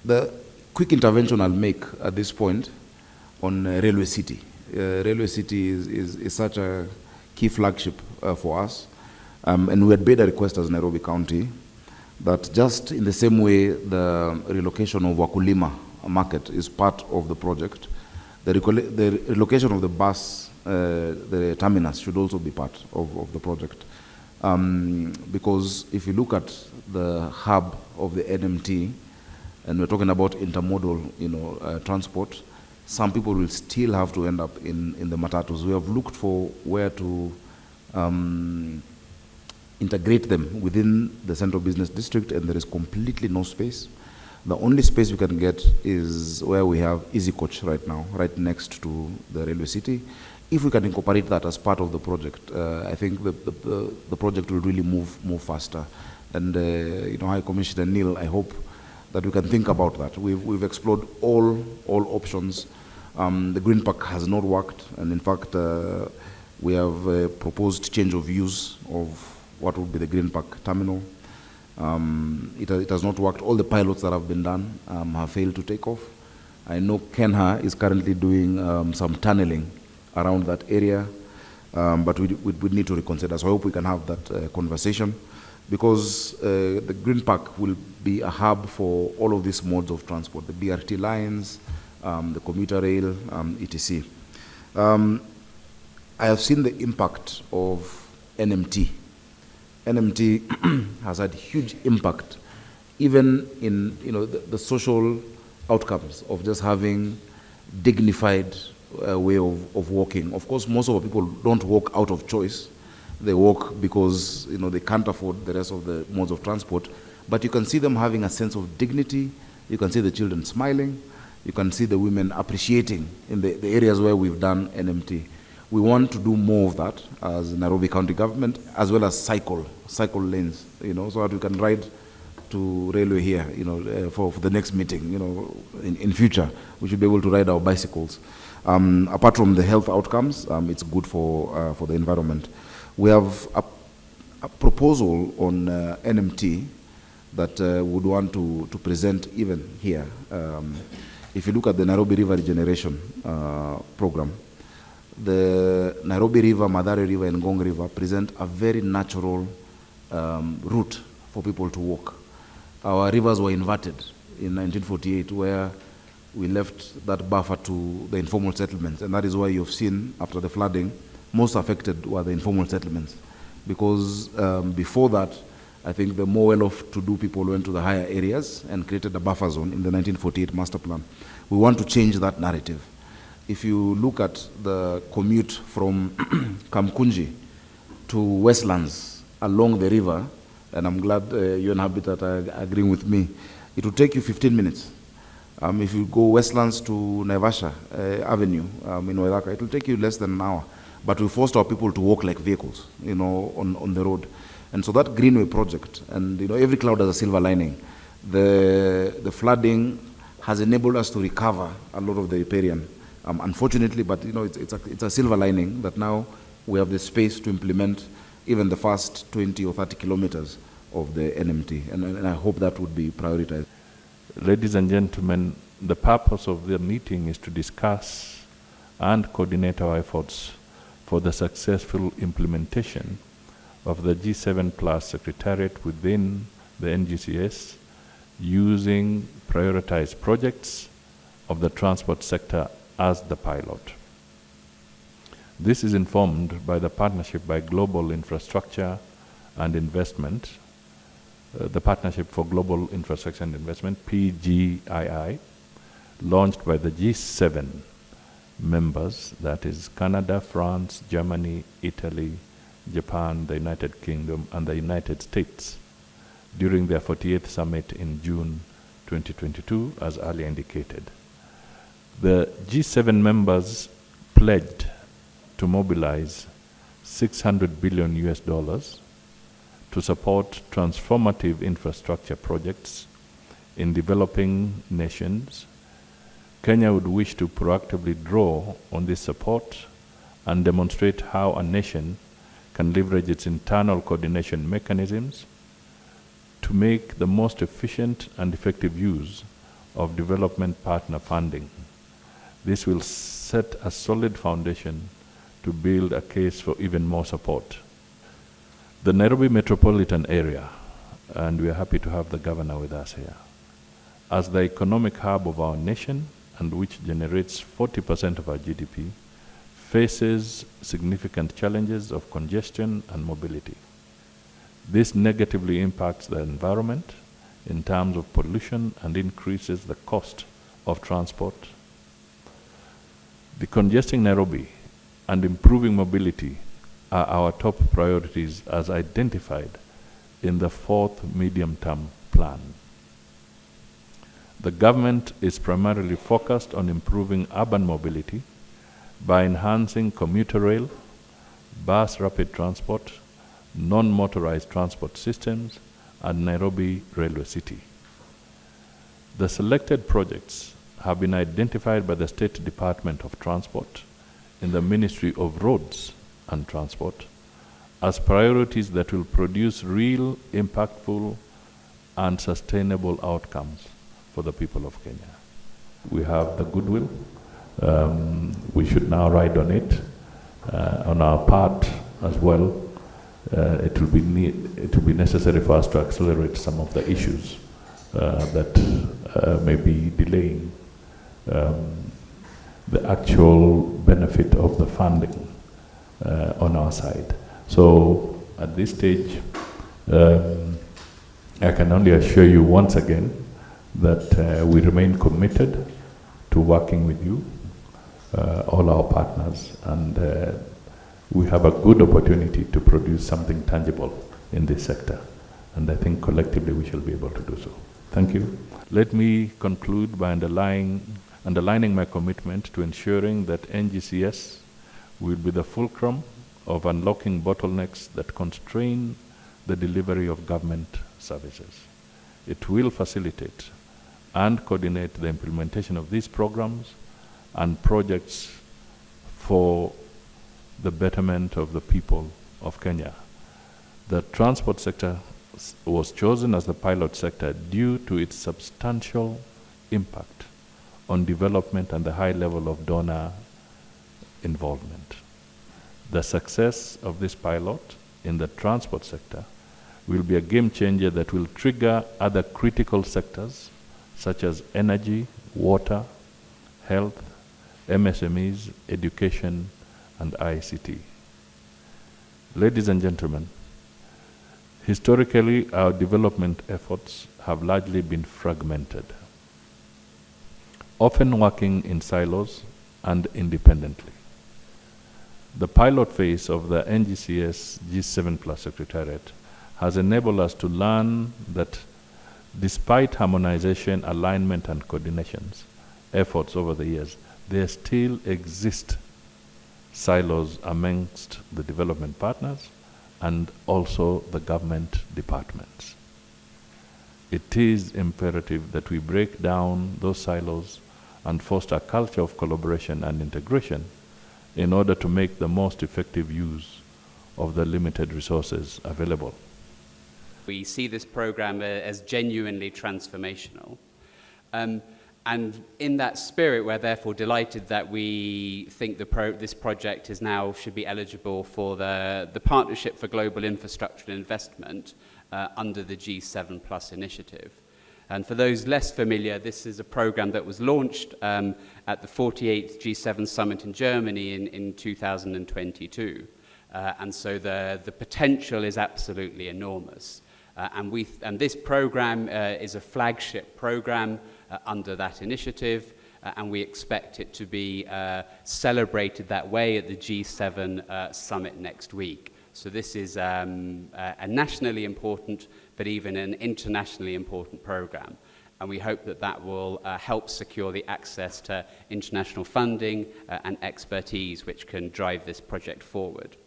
The quick intervention I'll make at this point on Railway City. Railway City is such a key flagship for us, and we had made a request as Nairobi County that just in the same way the relocation of Wakulima market is part of the project, the relocation of the bus, the terminus should also be part of the project. Because if you look at the hub of the NMT, and we're talking about intermodal, transport, some people will still have to end up in the matatus. We have looked for where to integrate them within the central business district, and there is completely no space. The only space we can get is where we have Easy Coach right now, right next to the Railway City. If we can incorporate that as part of the project, I think the project will really move faster. And High Commissioner Neil, I hope that we can think about that. We've explored all options. The Green Park has not worked, and in fact, we have proposed change of use of what would be the Green Park terminal. It has not worked. All the pilots that have been done have failed to take off. I know Kenha is currently doing some tunneling around that area, but we need to reconsider. So I hope we can have that conversation, because the Green Park will be a hub for all of these modes of transport, the BRT lines, the commuter rail, etc. I have seen the impact of NMT. NMT has had huge impact, even in the social outcomes of just having dignified way of walking. Of course, most of the people don't walk out of choice. They walk because they can't afford the rest of the modes of transport. But you can see them having a sense of dignity. You can see the children smiling. You can see the women appreciating in the areas where we've done NMT. We want to do more of that as Nairobi County government, as well as cycle lanes, so that we can ride to railway here, for the next meeting, in future, we should be able to ride our bicycles. Apart from the health outcomes, it's good for the environment. We have a proposal on NMT that would want to present even here. If you look at the Nairobi River Regeneration Program, the Nairobi River, Mathare River, and Ngong River present a very natural route for people to walk. Our rivers were inverted in 1948, where we left that buffer to the informal settlements, and that is why you've seen, after the flooding, most affected were the informal settlements. Because before that, I think the more well-off-to-do people went to the higher areas and created a buffer zone in the 1948 master plan. We want to change that narrative. If you look at the commute from Kamkunji to Westlands along the river, and I'm glad you and Habitat are agreeing with me, it will take you 15 minutes. If you go Westlands to Naivasha Avenue in Waithaka, it will take you less than an hour. But we forced our people to walk like vehicles, on the road. And so that Greenway project, and every cloud has a silver lining. The flooding has enabled us to recover a lot of the riparian. Unfortunately, but it's a silver lining that now we have the space to implement even the first 20 or 30 kilometers of the NMT, and I hope that would be prioritized. Ladies and gentlemen, the purpose of the meeting is to discuss and coordinate our efforts for the successful implementation of the G7 Plus Secretariat within the NGCS, using prioritized projects of the transport sector as the pilot. This is informed by the Partnership by Global Infrastructure and Investment, the Partnership for Global Infrastructure and Investment, PGII, launched by the G7 members, that is Canada, France, Germany, Italy, Japan, the United Kingdom, and the United States, during their 48th summit in June 2022, as earlier indicated. The G7 members pledged to mobilize $600 billion to support transformative infrastructure projects in developing nations. Kenya would wish to proactively draw on this support and demonstrate how a nation can leverage its internal coordination mechanisms to make the most efficient and effective use of development partner funding. This will set a solid foundation to build a case for even more support. The Nairobi metropolitan area, and we are happy to have the governor with us here, as the economic hub of our nation and which generates 40% of our GDP, faces significant challenges of congestion and mobility. This negatively impacts the environment in terms of pollution and increases the cost of transport. Decongesting Nairobi and improving mobility are our top priorities as identified in the 4th medium-term plan. The government is primarily focused on improving urban mobility by enhancing commuter rail, bus rapid transport, non-motorized transport systems, and Nairobi Railway City. The selected projects have been identified by the State Department of Transport in the Ministry of Roads and Transport as priorities that will produce real, impactful, and sustainable outcomes for the people of Kenya. We have the goodwill. We should now ride on it. On our part as well, it will be necessary for us to accelerate some of the issues that may be delaying the actual benefit of the funding on our side. So at this stage, I can only assure you once again that we remain committed to working with you, all our partners, and we have a good opportunity to produce something tangible in this sector. And I think collectively we shall be able to do so. Thank you. Let me conclude by underlining my commitment to ensuring that NGCS will be the fulcrum of unlocking bottlenecks that constrain the delivery of government services. It will facilitate and coordinate the implementation of these programs and projects for the betterment of the people of Kenya. The transport sector was chosen as the pilot sector due to its substantial impact on development and the high level of donor involvement. The success of this pilot in the transport sector will be a game changer that will trigger other critical sectors such as energy, water, health, MSMEs, education, and ICT. Ladies and gentlemen, historically, our development efforts have largely been fragmented, often working in silos and independently. The pilot phase of the NGCS G7 Plus Secretariat has enabled us to learn that despite harmonization, alignment, and coordinations efforts over the years, there still exist silos amongst the development partners and also the government departments. It is imperative that we break down those silos and foster a culture of collaboration and integration in order to make the most effective use of the limited resources available. We see this program as genuinely transformational. And in that spirit, we're therefore delighted that we think this project should be eligible for the Partnership for Global Infrastructure and Investment under the G7 Plus initiative. And for those less familiar, this is a program that was launched at the 48th G7 Summit in Germany in 2022. And so the potential is absolutely enormous. And this program is a flagship program under that initiative, and we expect it to be celebrated that way at the G7 summit next week. So this is a nationally important, but even an internationally important program. And we hope that that will help secure the access to international funding and expertise which can drive this project forward.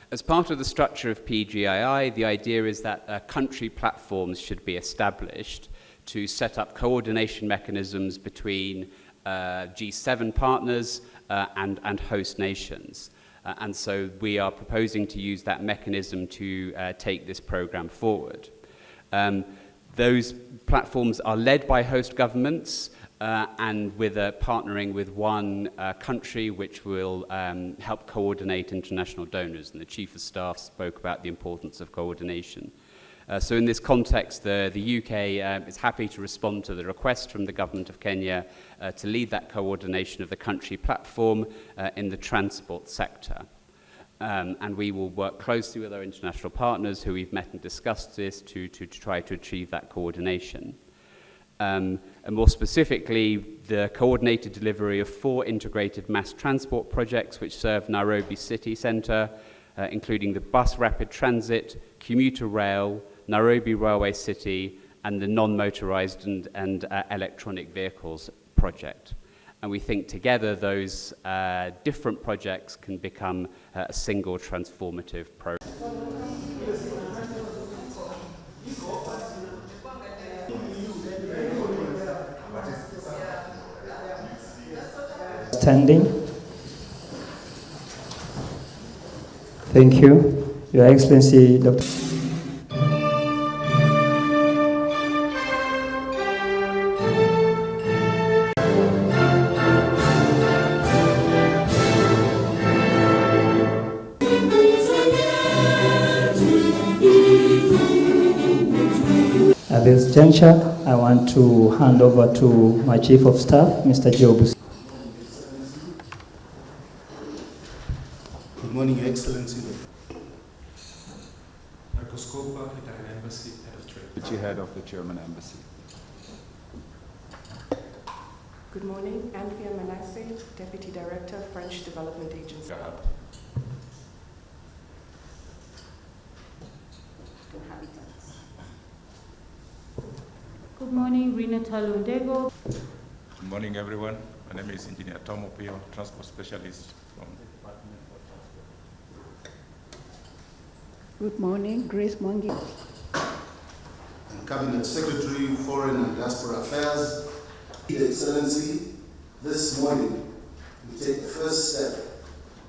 As part of the structure of PGII, the idea is that country platforms should be established to set up coordination mechanisms between G7 partners and host nations. and so we are proposing to use that mechanism to take this program forward. Those platforms are led by host governments and with partnering with one country which will help coordinate international donors, and the Chief of Staff spoke about the importance of coordination. So in this context, the UK is happy to respond to the request from the Government of Kenya to lead that coordination of the country platform in the transport sector. And we will work closely with our international partners who we've met and discussed this to try to achieve that coordination. And more specifically, the coordinated delivery of 4 integrated mass transport projects which serve Nairobi city centre, including the bus rapid transit, commuter rail, Nairobi Railway City, and the non-motorised and electronic vehicles project. And we think together those different projects can become a single transformative program. Standing. Thank you, Your Excellency, Dr. At this juncture, I want to hand over to my Chief of Staff, Mr. Job. Good morning, Your Excellency. Marcoscopa, Italian Embassy, Head of Trade. Deputy Head of the German Embassy. Good morning, Andrea Manasseh, Deputy Director, French Development Agency. Good morning, Rina Talundego. Good morning, everyone. My name is Engineer Tom Opio, Transport Specialist from the Department of Transport. Good morning, Grace Mwangi. Cabinet Secretary, Foreign and Diaspora Affairs. Your Excellency, this morning we take the first step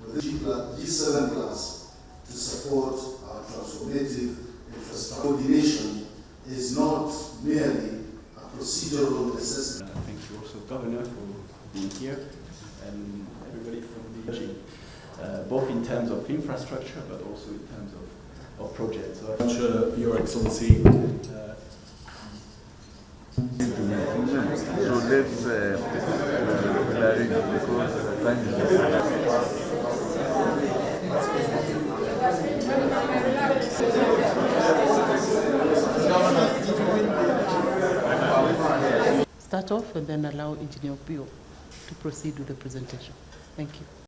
with the G7 Plus to support our transformative infrastructure. Coordination is not merely a procedural necessity. Thank you also, Governor, for being here, and everybody from the region, both in terms of infrastructure, but also in terms of projects. So, Your Excellency. Start off and then allow Engineer Pio to proceed with the presentation. Thank you.